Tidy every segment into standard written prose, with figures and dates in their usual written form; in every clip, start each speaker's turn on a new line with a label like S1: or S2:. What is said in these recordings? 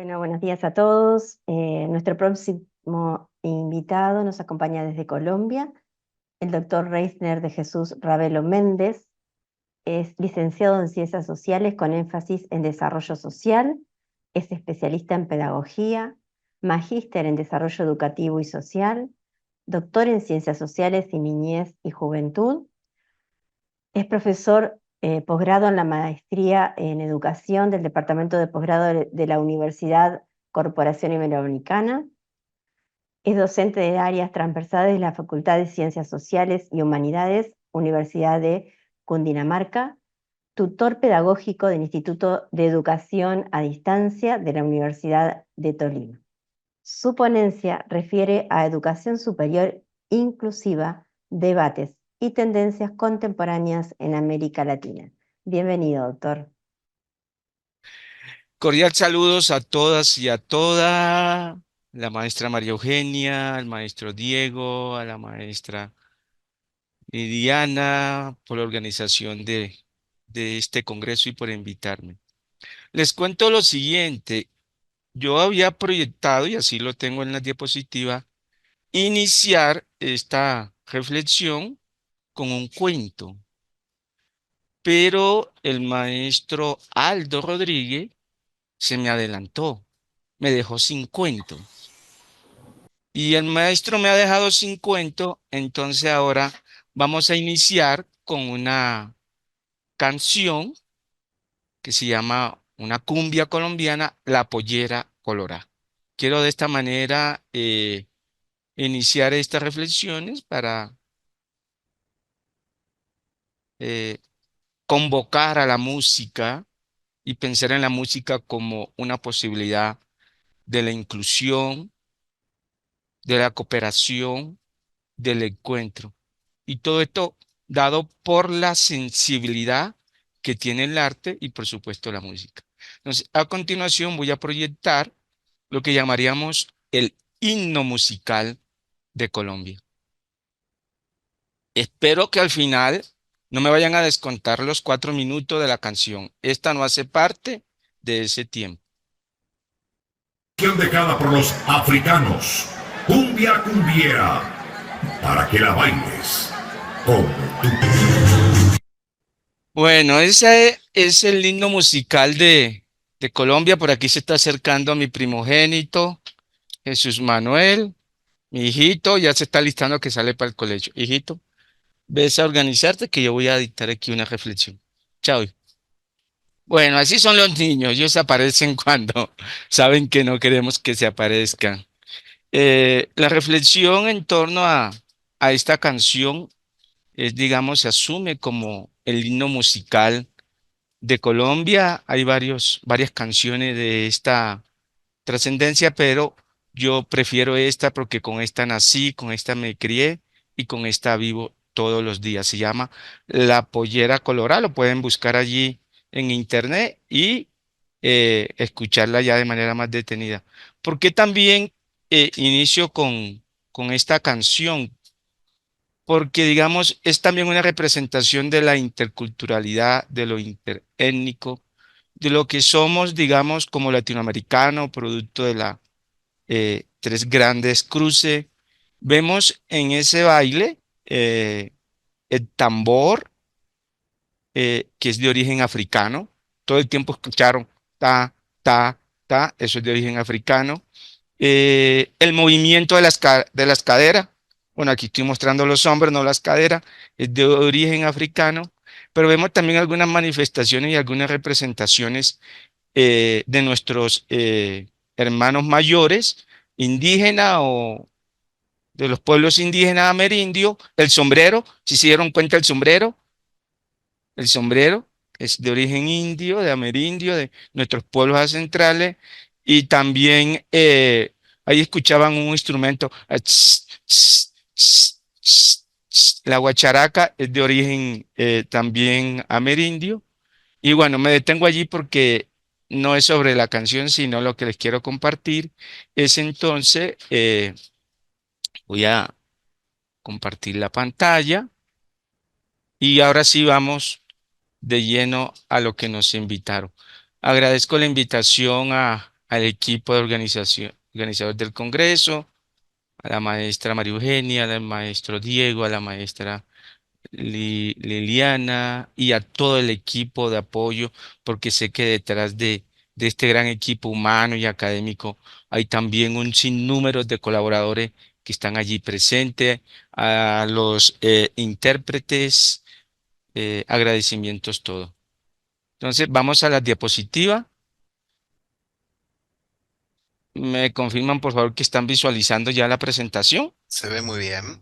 S1: Bueno, buenos días a todos. Nuestro próximo invitado nos acompaña desde Colombia, el doctor Reisner de Jesús Ravelo Méndez. Es licenciado en Ciencias Sociales con énfasis en Desarrollo Social, es especialista en Pedagogía, magíster en Desarrollo Educativo y Social, doctor en Ciencias Sociales y Niñez y Juventud. Es profesor posgrado en la maestría en educación del Departamento de Posgrado de la Universidad Corporación Iberoamericana. Es docente de áreas transversales de la Facultad de Ciencias Sociales y Humanidades, Universidad de Cundinamarca, tutor pedagógico del Instituto de Educación a Distancia de la Universidad de Tolima. Su ponencia refiere a educación superior inclusiva, debates y tendencias contemporáneas en América Latina. Bienvenido, doctor.
S2: Cordial saludos a todas y a toda la maestra María Eugenia, al maestro Diego, a la maestra Diana por la organización de este congreso y por invitarme. Les cuento lo siguiente, yo había proyectado, y así lo tengo en la diapositiva, iniciar esta reflexión con un cuento, pero el maestro Aldo Rodríguez se me adelantó, me dejó sin cuento. Y el maestro me ha dejado sin cuento, entonces ahora vamos a iniciar con una canción que se llama una cumbia colombiana, La Pollera Colorá. Quiero de esta manera iniciar estas reflexiones para eh, convocar a la música y pensar en la música como una posibilidad de la inclusión, de la cooperación, del encuentro. Y todo esto dado por la sensibilidad que tiene el arte y por supuesto la música. Entonces, a continuación voy a proyectar lo que llamaríamos el himno musical de Colombia. Espero que al final no me vayan a descontar los 4 minutos de la canción. Esta no hace parte de ese tiempo.
S3: Dejada por los africanos, cumbia cumbiera, para que la bailes como tú.
S2: Bueno, ese es el himno musical de Colombia. Por aquí se está acercando a mi primogénito, Jesús Manuel. Mi hijito ya se está listando que sale para el colegio. Hijito, ves a organizarte que yo voy a dictar aquí una reflexión. Chao. Bueno, así son los niños. Ellos aparecen cuando saben que no queremos que se aparezcan. La reflexión en torno a esta canción es, digamos, se asume como el himno musical de Colombia. Hay varias canciones de esta trascendencia, pero yo prefiero esta porque con esta nací, con esta me crié y con esta vivo todos los días. Se llama La Pollera Colorada. Lo pueden buscar allí en internet y escucharla ya de manera más detenida. ¿Por qué también inicio con esta canción? Porque, digamos, es también una representación de la interculturalidad, de lo interétnico, de lo que somos, digamos, como latinoamericano, producto de la tres grandes cruces. Vemos en ese baile el tambor, que es de origen africano. Todo el tiempo escucharon ta, ta, ta, eso es de origen africano. El movimiento de las caderas, bueno, aquí estoy mostrando los hombros, no las caderas, es de origen africano, pero vemos también algunas manifestaciones y algunas representaciones de nuestros hermanos mayores, indígenas o de los pueblos indígenas amerindios, el sombrero, si se dieron cuenta el sombrero es de origen indio, de amerindio, de nuestros pueblos ancestrales, y también ahí escuchaban un instrumento, la guacharaca es de origen también amerindio. Y bueno, me detengo allí porque no es sobre la canción, sino lo que les quiero compartir es entonces, voy a compartir la pantalla y ahora sí vamos de lleno a lo que nos invitaron. Agradezco la invitación al equipo de organizador del Congreso, a la maestra María Eugenia, al maestro Diego, a la maestra Liliana y a todo el equipo de apoyo, porque sé que detrás de este gran equipo humano y académico hay también un sinnúmero de colaboradores que están allí presentes, a los intérpretes, agradecimientos, todo. Entonces, vamos a la diapositiva. ¿Me confirman, por favor, que están visualizando ya la presentación?
S4: Se ve muy bien.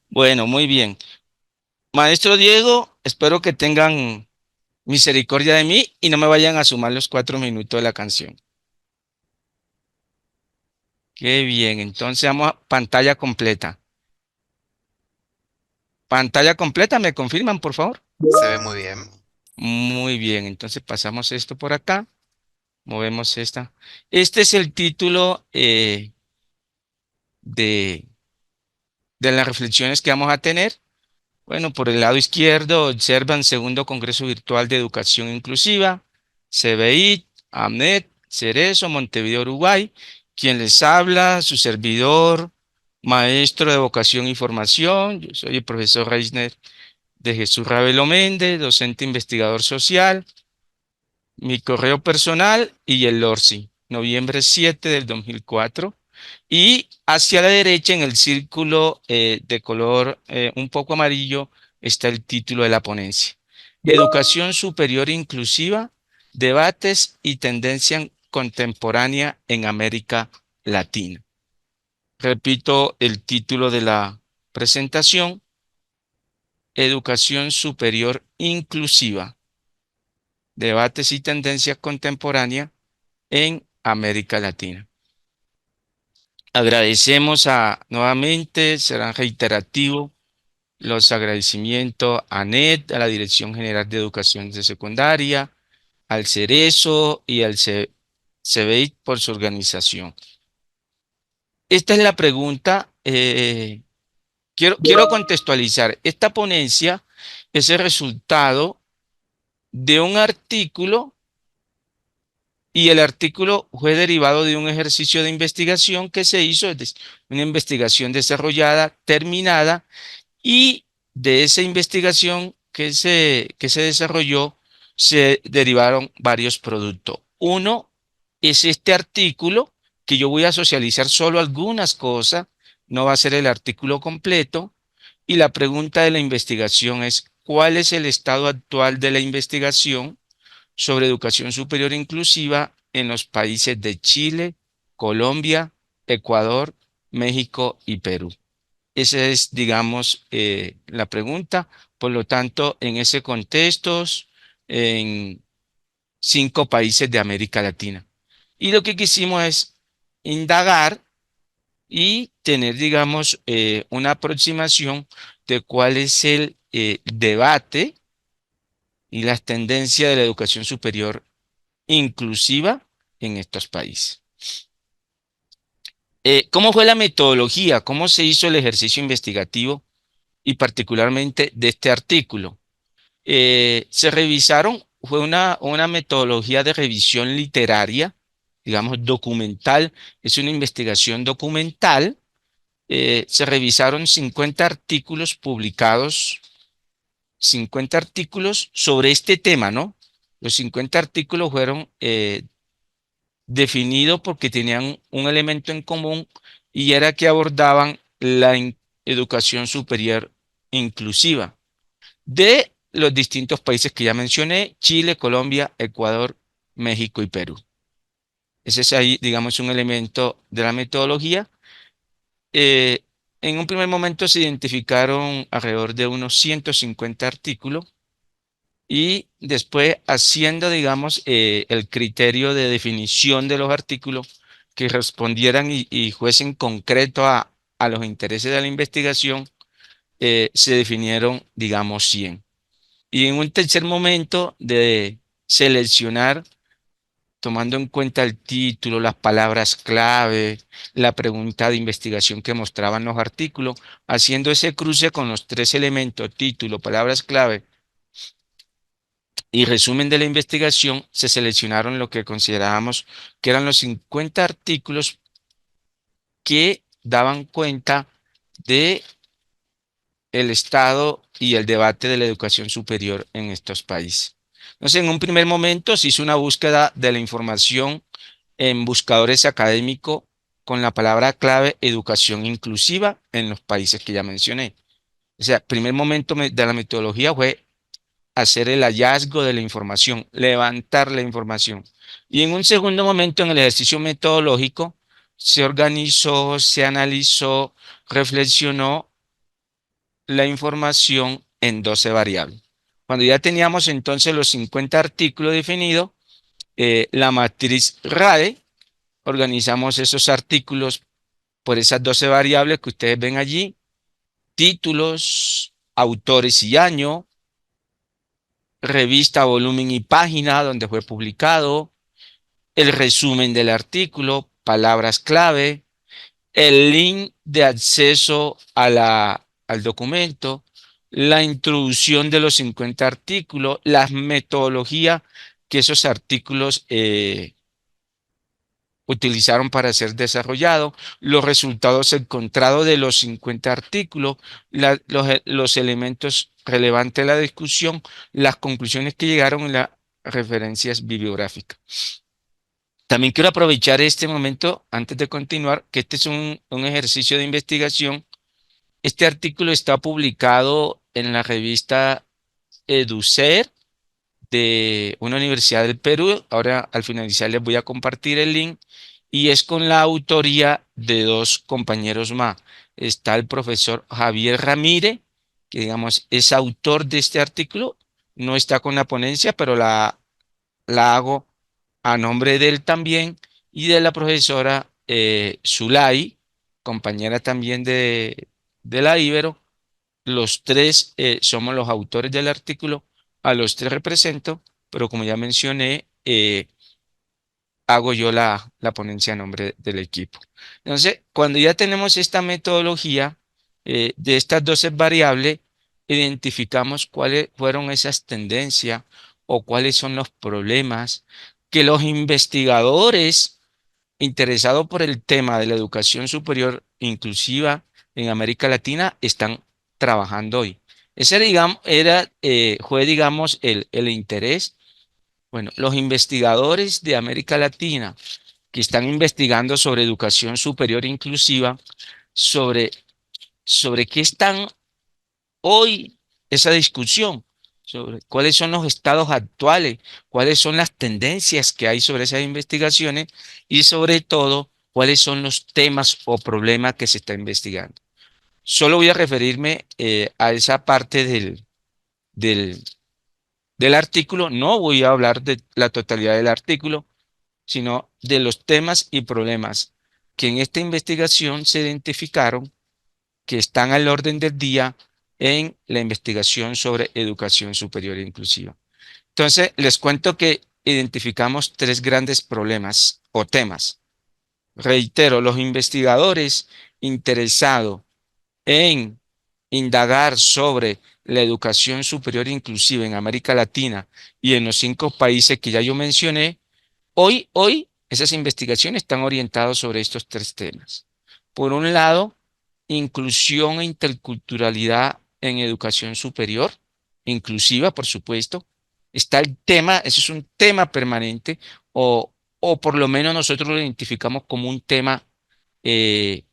S2: Bueno, muy bien. Maestro Diego, espero que tengan misericordia de mí y no me vayan a sumar los 4 minutos de la canción. Qué bien, entonces vamos a pantalla completa. Pantalla completa, ¿me confirman, por favor?
S4: Se ve muy bien.
S2: Muy bien, entonces pasamos esto por acá, movemos esta. Este es el título de, de las reflexiones que vamos a tener. Bueno, por el lado izquierdo observan Segundo Congreso Virtual de Educación Inclusiva, CBI, AMNET, Cerezo, Montevideo, Uruguay. Quien les habla, su servidor, maestro de vocación y formación. Yo soy el profesor Reisner de Jesús Ravelo Méndez, docente investigador social. Mi correo personal y el ORSI, noviembre 7 del 2004. Y hacia la derecha, en el círculo de color un poco amarillo, está el título de la ponencia. Educación superior inclusiva, debates y tendencia contemporánea en América Latina. Repito el título de la presentación: Educación superior inclusiva, debates y tendencia contemporánea en América Latina. Agradecemos nuevamente, serán reiterativos los agradecimientos a NET, a la Dirección General de Educación de Secundaria, al Cerezo y al CBI por su organización. Esta es la pregunta. Quiero contextualizar. Esta ponencia es el resultado de un artículo y el artículo fue derivado de un ejercicio de investigación que se hizo, es decir, una investigación desarrollada, terminada, y de esa investigación que se desarrolló se derivaron varios productos. Uno es este artículo que yo voy a socializar solo algunas cosas, no va a ser el artículo completo. Y la pregunta de la investigación es: ¿cuál es el estado actual de la investigación sobre educación superior inclusiva en los países de Chile, Colombia, Ecuador, México y Perú? Esa es, digamos, la pregunta. Por lo tanto, en ese contexto, en 5 países de América Latina. Y lo que quisimos es indagar y tener, digamos, una aproximación de cuál es el debate y las tendencias de la educación superior inclusiva en estos países. ¿Cómo fue la metodología? ¿Cómo se hizo el ejercicio investigativo y particularmente de este artículo? Se revisaron, fue una metodología de revisión literaria, digamos documental, es una investigación documental. Se revisaron 50 artículos publicados, 50 artículos sobre este tema, ¿no? Los 50 artículos fueron definidos porque tenían un elemento en común, y era que abordaban la educación superior inclusiva de los distintos países que ya mencioné: Chile, Colombia, Ecuador, México y Perú. Ese es ahí, digamos, un elemento de la metodología. Eh, en un primer momento se identificaron alrededor de unos 150 artículos, y después, haciendo, digamos, el criterio de definición de los artículos que respondieran y fuesen concretos a los intereses de la investigación, se definieron, digamos, 100. Y en un tercer momento de seleccionar, tomando en cuenta el título, las palabras clave, la pregunta de investigación que mostraban los artículos, haciendo ese cruce con los 3 elementos: título, palabras clave y resumen de la investigación, se seleccionaron lo que considerábamos que eran los 50 artículos que daban cuenta de el estado y el debate de la educación superior en estos países. Entonces, en un primer momento se hizo una búsqueda de la información en buscadores académicos con la palabra clave educación inclusiva en los países que ya mencioné. O sea, primer momento de la metodología fue hacer el hallazgo de la información, levantar la información. Y en un segundo momento, en el ejercicio metodológico, se organizó, se analizó, reflexionó la información en 12 variables. Cuando ya teníamos entonces los 50 artículos definidos, la matriz RADE, organizamos esos artículos por esas 12 variables que ustedes ven allí: títulos, autores y año, revista, volumen y página donde fue publicado, el resumen del artículo, palabras clave, el link de acceso a al documento, la introducción de los 50 artículos, las metodologías que esos artículos utilizaron para ser desarrollados, los resultados encontrados de los 50 artículos, los elementos relevantes de la discusión, las conclusiones que llegaron y las referencias bibliográficas. También quiero aprovechar este momento, antes de continuar, que este es un ejercicio de investigación. Este artículo está publicado en la revista EduCer de una universidad del Perú. Ahora, al finalizar, les voy a compartir el link y es con la autoría de dos compañeros más. Está el profesor Javier Ramírez, que digamos es autor de este artículo. No está con la ponencia, pero la hago a nombre de él también, y de la profesora Zulay, compañera también de la Ibero. Los tres somos los autores del artículo, a los tres represento, pero como ya mencioné, hago yo la ponencia a nombre del equipo. Entonces, cuando ya tenemos esta metodología de estas 12 variables, identificamos cuáles fueron esas tendencias o cuáles son los problemas que los investigadores interesados por el tema de la educación superior inclusiva en América Latina están trabajando hoy. Ese, digamos, fue, digamos, el interés. Bueno, los investigadores de América Latina que están investigando sobre educación superior inclusiva, sobre, sobre qué están hoy esa discusión, sobre cuáles son los estados actuales, cuáles son las tendencias que hay sobre esas investigaciones y sobre todo cuáles son los temas o problemas que se está investigando. Solo voy a referirme a esa parte del, del artículo. No voy a hablar de la totalidad del artículo, sino de los temas y problemas que en esta investigación se identificaron, que están al orden del día en la investigación sobre educación superior e inclusiva. Entonces, les cuento que identificamos tres grandes problemas o temas. Reitero, los investigadores interesados en indagar sobre la educación superior inclusiva en América Latina y en los 5 países que ya yo mencioné, hoy esas investigaciones están orientadas sobre estos tres temas. Por un lado, inclusión e interculturalidad en educación superior, inclusiva, por supuesto. Está el tema, ese es un tema permanente, o por lo menos nosotros lo identificamos como un tema eh,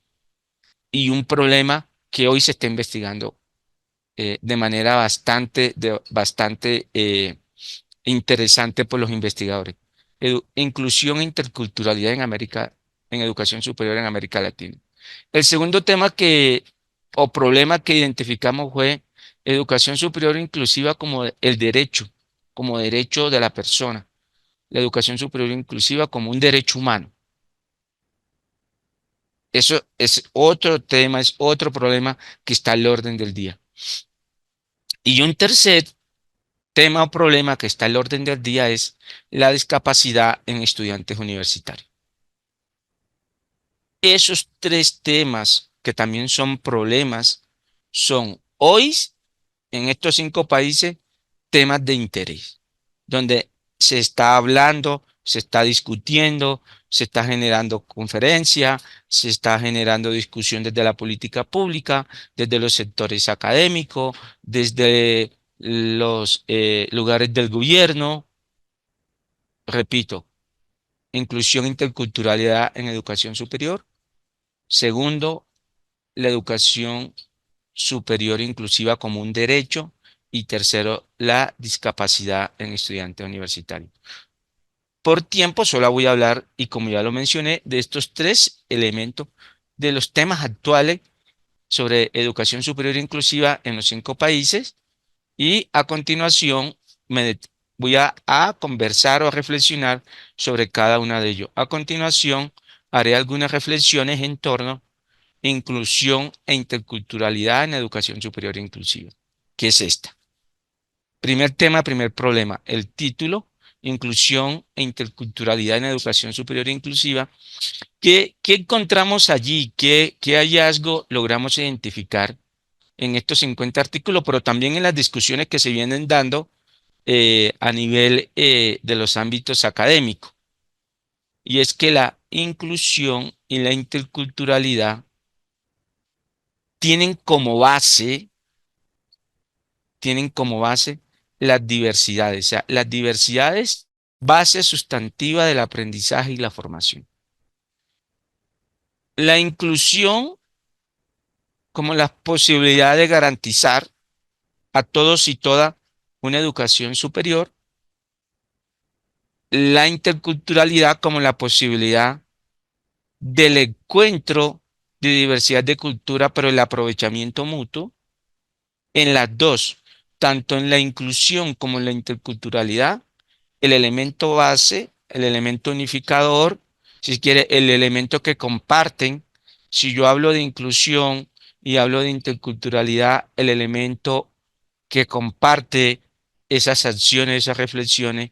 S2: y un problema que hoy se está investigando de manera bastante interesante por los investigadores. Inclusión e interculturalidad en educación superior en América Latina. El segundo tema o problema que identificamos fue educación superior inclusiva como derecho de la persona. La educación superior inclusiva como un derecho humano. Eso es otro tema, es otro problema que está al orden del día. Y un tercer tema o problema que está al orden del día es la discapacidad en estudiantes universitarios. Esos tres temas que también son problemas son hoy en estos 5 países temas de interés. donde se está hablando, se está discutiendo, se está generando conferencia, se está generando discusión desde la política pública, desde los sectores académicos, desde los lugares del gobierno. Repito, inclusión e interculturalidad en educación superior. Segundo, la educación superior inclusiva como un derecho. Y tercero, la discapacidad en estudiantes universitarios. Por tiempo solo voy a hablar, y como ya lo mencioné, de estos tres elementos de los temas actuales sobre educación superior inclusiva en los 5 países. Y a continuación voy a conversar o a reflexionar sobre cada uno de ellos. A continuación haré algunas reflexiones en torno a inclusión e interculturalidad en educación superior inclusiva. ¿Qué es esta? Primer tema, primer problema. El título, inclusión e interculturalidad en educación superior inclusiva. ¿Qué encontramos allí? ¿Qué hallazgo logramos identificar en estos 50 artículos, pero también en las discusiones que se vienen dando a nivel de los ámbitos académicos? Y es que la inclusión y la interculturalidad tienen como base, tienen como base las diversidades, o sea, las diversidades, base sustantiva del aprendizaje y la formación. La inclusión como la posibilidad de garantizar a todos y todas una educación superior, la interculturalidad como la posibilidad del encuentro de diversidad de cultura, pero el aprovechamiento mutuo en las dos, tanto en la inclusión como en la interculturalidad, el elemento base, el elemento unificador, si quiere, el elemento que comparten. Si yo hablo de inclusión y hablo de interculturalidad, el elemento que comparte esas acciones, esas reflexiones,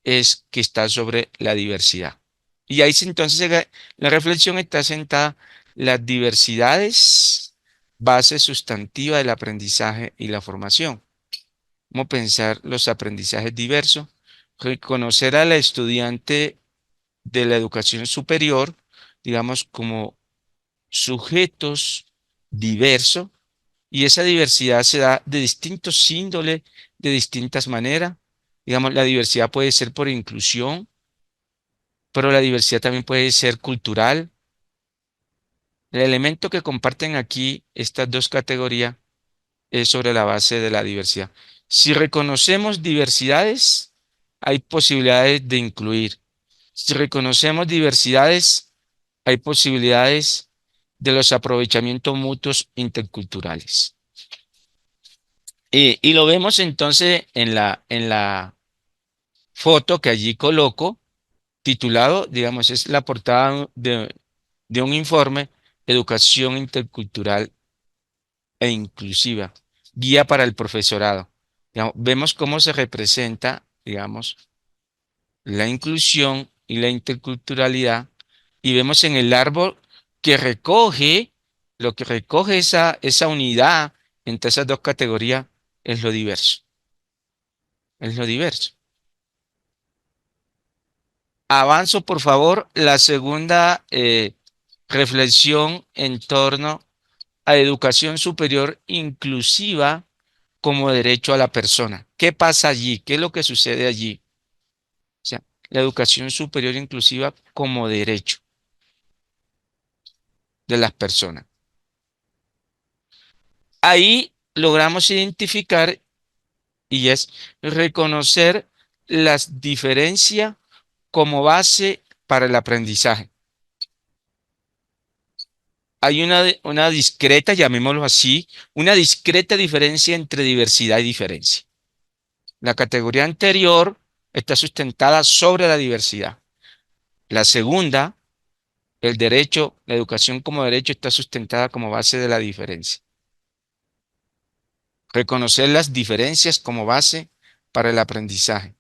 S2: es que está sobre la diversidad. Y ahí entonces la reflexión está sentada las diversidades, base sustantiva del aprendizaje y la formación. Cómo pensar los aprendizajes diversos, reconocer al estudiante de la educación superior, digamos, como sujetos diversos, y esa diversidad se da de distintos índoles, de distintas maneras. Digamos, la diversidad puede ser por inclusión, pero la diversidad también puede ser cultural. El elemento que comparten aquí estas dos categorías es sobre la base de la diversidad. Si reconocemos diversidades, hay posibilidades de incluir. Si reconocemos diversidades, hay posibilidades de los aprovechamientos mutuos interculturales. Y lo vemos entonces en la foto que allí coloco, titulado, digamos, es la portada de un informe, Educación Intercultural e Inclusiva, guía para el profesorado. Digamos, vemos cómo se representa, digamos, la inclusión y la interculturalidad, y vemos en el árbol que recoge, lo que recoge esa unidad entre esas dos categorías es lo diverso, es lo diverso. Avanzo, por favor, la segunda reflexión en torno a educación superior inclusiva como derecho a la persona. ¿Qué pasa allí? ¿Qué es lo que sucede allí? O sea, la educación superior inclusiva como derecho de las personas. Ahí logramos identificar y es reconocer las diferencias como base para el aprendizaje. Hay una discreta, llamémoslo así, una discreta diferencia entre diversidad y diferencia. La categoría anterior está sustentada sobre la diversidad. La segunda, el derecho, la educación como derecho, está sustentada como base de la diferencia. Reconocer las diferencias como base para el aprendizaje.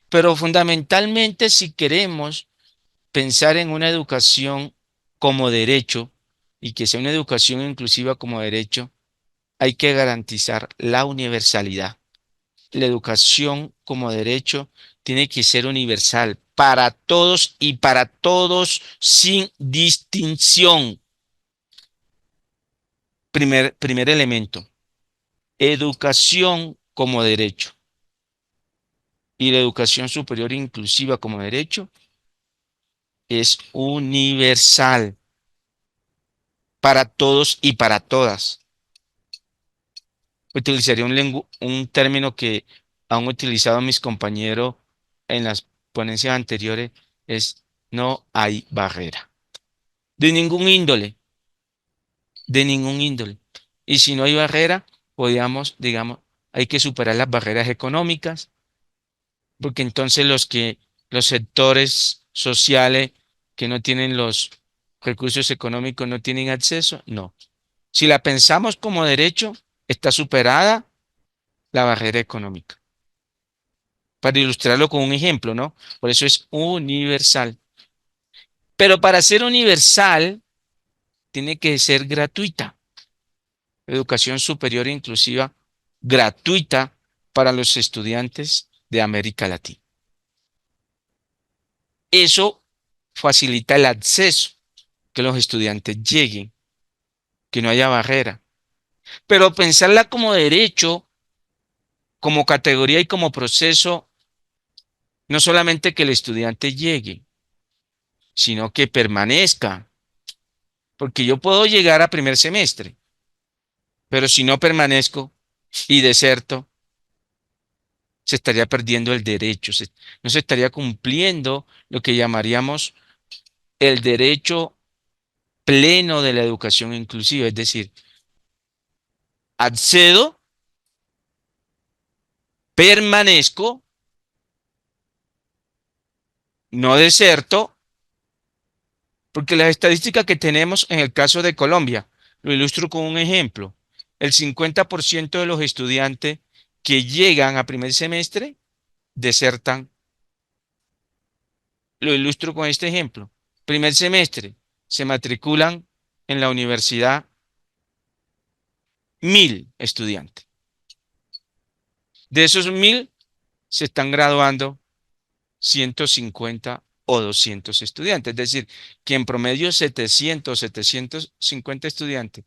S2: Pero fundamentalmente, si queremos pensar en una educación como derecho y que sea una educación inclusiva como derecho, hay que garantizar la universalidad. la educación como derecho tiene que ser universal para todos y para todos sin distinción. Primer elemento, educación como derecho y la educación superior inclusiva como derecho es universal para todos y para todas. Utilizaría un término que han utilizado mis compañeros en las ponencias anteriores, es no hay barrera. De ningún índole, de ningún índole. Y si no hay barrera, podríamos, digamos, hay que superar las barreras económicas, porque entonces los sectores sociales que no tienen los recursos económicos no tienen acceso, no. Si la pensamos como derecho, está superada la barrera económica. Para ilustrarlo con un ejemplo, ¿no? Por eso es universal. Pero para ser universal, tiene que ser gratuita. Educación superior e inclusiva gratuita para los estudiantes de América Latina. Eso facilita el acceso, que los estudiantes lleguen, que no haya barrera. Pero pensarla como derecho, como categoría y como proceso, no solamente que el estudiante llegue, sino que permanezca. Porque yo puedo llegar a primer semestre, pero si no permanezco y deserto, se estaría perdiendo el derecho, no se estaría cumpliendo lo que llamaríamos el derecho pleno de la educación inclusiva, es decir, accedo, permanezco, no deserto, porque las estadísticas que tenemos en el caso de Colombia, lo ilustro con un ejemplo, el 50% de los estudiantes que llegan a primer semestre desertan. Lo ilustro con este ejemplo. Primer semestre, se matriculan en la universidad 1.000 estudiantes. De esos 1.000 se están graduando 150 o 200 estudiantes. Es decir, que en promedio 750 estudiantes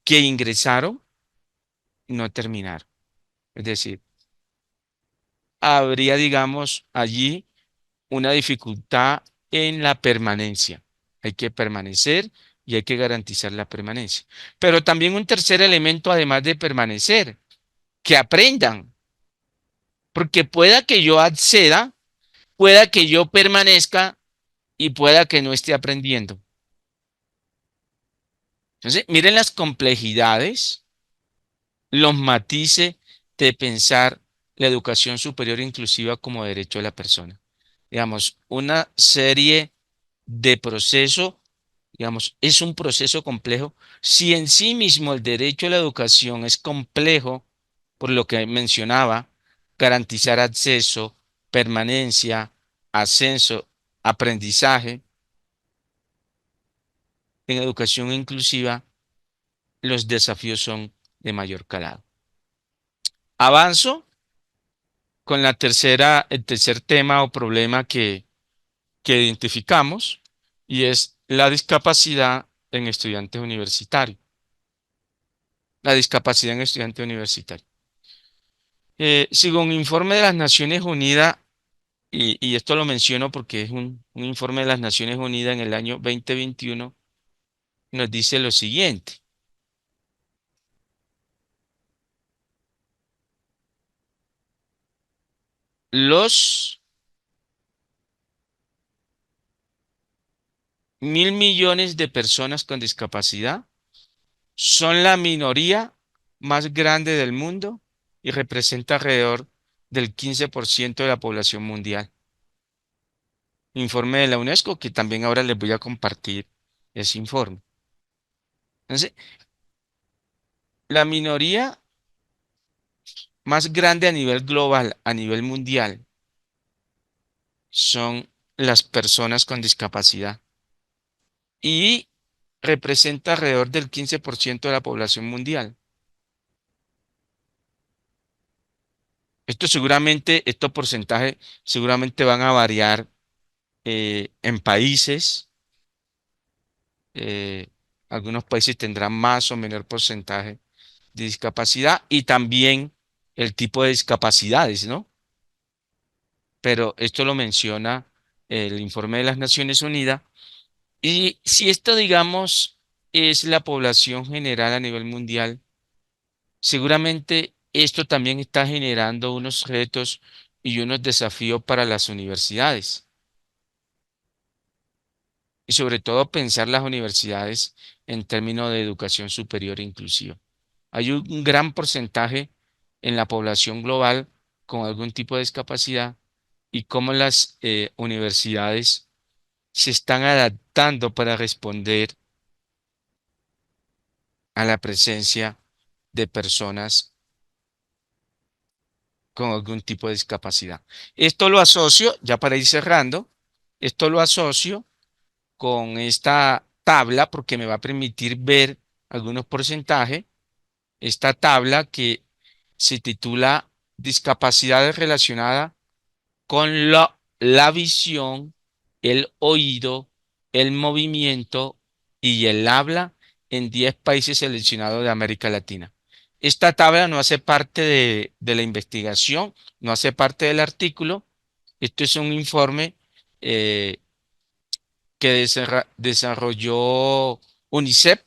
S2: que ingresaron no terminaron. Es decir, habría, digamos, allí una dificultad en la permanencia. Hay que permanecer y hay que garantizar la permanencia. Pero también un tercer elemento, además de permanecer, que aprendan, porque pueda que yo acceda, pueda que yo permanezca y pueda que no esté aprendiendo. Entonces, miren las complejidades, los matices de pensar la educación superior inclusiva como derecho de la persona. Digamos, una serie de procesos, digamos, es un proceso complejo. Si en sí mismo el derecho a la educación es complejo, por lo que mencionaba, garantizar acceso, permanencia, ascenso, aprendizaje, en educación inclusiva, los desafíos son de mayor calado. Avanzo con el tercer tema o problema que identificamos y es la discapacidad en estudiantes universitarios. La discapacidad en estudiantes universitarios. Según un informe de las Naciones Unidas, y esto lo menciono porque es un informe de las Naciones Unidas en el año 2021, nos dice lo siguiente. Los 1.000 millones de personas con discapacidad son la minoría más grande del mundo y representa alrededor del 15% de la población mundial. Informe de la UNESCO que también ahora les voy a compartir ese informe. Entonces, la minoría más grande a nivel global, a nivel mundial, son las personas con discapacidad y representa alrededor del 15% de la población mundial. Estos porcentajes seguramente van a variar en países. eh, Algunos países tendrán más o menor porcentaje de discapacidad y también el tipo de discapacidades, ¿no? Pero esto lo menciona el informe de las Naciones Unidas. Y si esto, digamos, es la población general a nivel mundial, seguramente esto también está generando unos retos y unos desafíos para las universidades. Y sobre todo pensar las universidades en términos de educación superior inclusiva. Hay un gran porcentaje en la población global con algún tipo de discapacidad y cómo las universidades se están adaptando para responder a la presencia de personas con algún tipo de discapacidad. Esto lo asocio, ya para ir cerrando, esto lo asocio con esta tabla porque me va a permitir ver algunos porcentajes. Esta tabla que se titula Discapacidades relacionadas con la visión, el oído, el movimiento y el habla en 10 países seleccionados de América Latina. Esta tabla no hace parte de la investigación, no hace parte del artículo. Esto es un informe eh, que desarrolló UNICEF,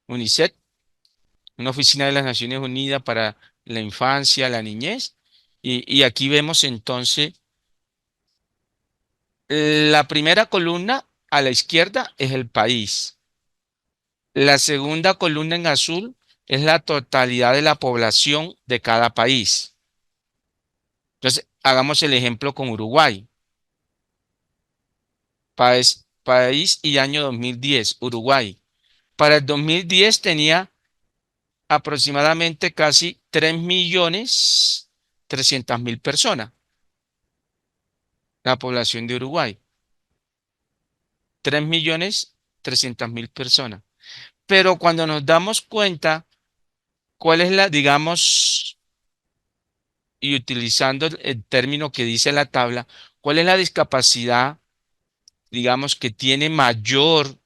S2: una oficina de las Naciones Unidas para la infancia, la niñez. Y aquí vemos entonces la primera columna a la izquierda es el país. La segunda columna en azul es la totalidad de la población de cada país. Entonces, hagamos el ejemplo con Uruguay. País y año 2010, Uruguay. Para el 2010 tenía aproximadamente casi 3.300.000 personas, la población de Uruguay. 3.300.000 personas. Pero cuando nos damos cuenta, ¿cuál es digamos, y utilizando el término que dice la tabla, cuál es la discapacidad, digamos, que tiene mayor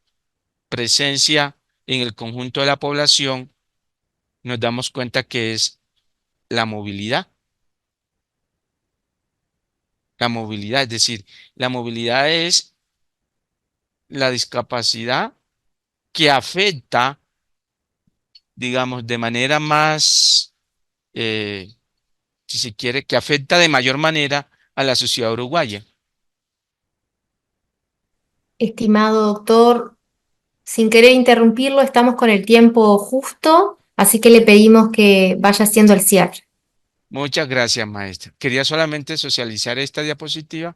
S2: presencia en el conjunto de la población? Nos damos cuenta que es la movilidad. La movilidad, es decir, la movilidad es la discapacidad que afecta, digamos, de manera más, eh, si se quiere, que afecta de mayor manera a la sociedad uruguaya.
S5: Estimado doctor, sin querer interrumpirlo, estamos con el tiempo justo, así que le pedimos que vaya haciendo el cierre.
S2: Muchas gracias, maestra. Quería solamente socializar esta diapositiva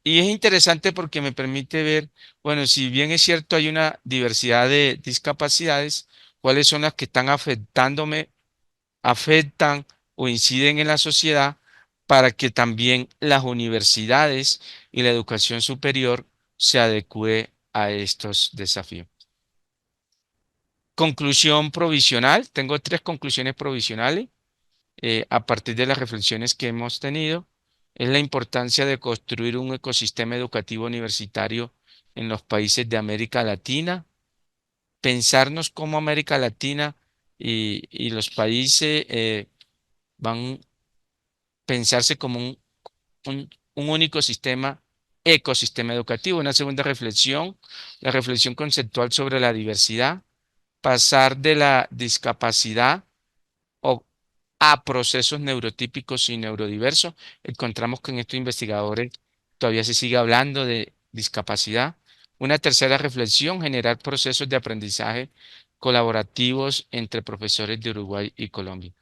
S2: y es interesante porque me permite ver, bueno, si bien es cierto hay una diversidad de discapacidades, cuáles son las que están afectan o inciden en la sociedad para que también las universidades y la educación superior se adecue a estos desafíos. Conclusión provisional. Tengo 3 conclusiones provisionales a partir de las reflexiones que hemos tenido. Es la importancia de construir un ecosistema educativo universitario en los países de América Latina, pensarnos cómo América Latina y los países van a pensarse como un único ecosistema educativo. Una segunda reflexión, la reflexión conceptual sobre la diversidad, pasar de la discapacidad o a procesos neurotípicos y neurodiversos. Encontramos que en estos investigadores todavía se sigue hablando de discapacidad. Una tercera reflexión, generar procesos de aprendizaje colaborativos entre profesores de Uruguay y Colombia.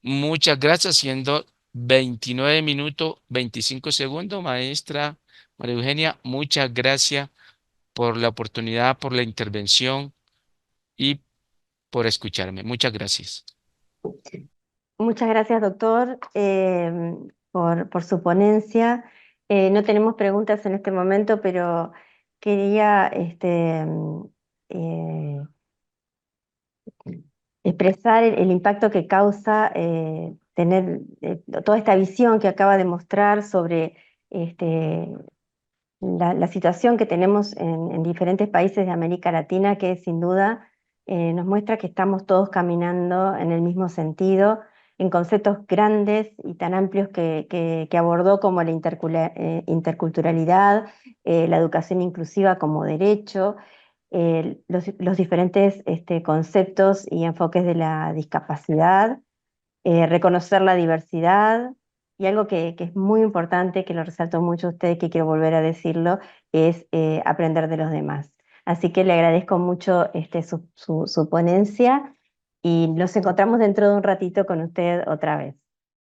S2: Muchas gracias, siendo 29 minutos 25 segundos, maestra María Eugenia. Muchas gracias por la oportunidad, por la intervención y por escucharme. Muchas gracias.
S1: Muchas gracias, doctor, por su ponencia. No tenemos preguntas en este momento, pero quería eh, expresar el impacto que causa tener toda esta visión que acaba de mostrar sobre la situación que tenemos en diferentes países de América Latina, que sin duda nos muestra que estamos todos caminando en el mismo sentido, en conceptos grandes y tan amplios que abordó, como la interculturalidad, la educación inclusiva como derecho, los diferentes conceptos y enfoques de la discapacidad, reconocer la diversidad, y algo que es muy importante, que lo resaltó mucho usted, que quiero volver a decirlo, es aprender de los demás. Así que le agradezco mucho su ponencia, y nos encontramos dentro de un ratito con usted otra vez.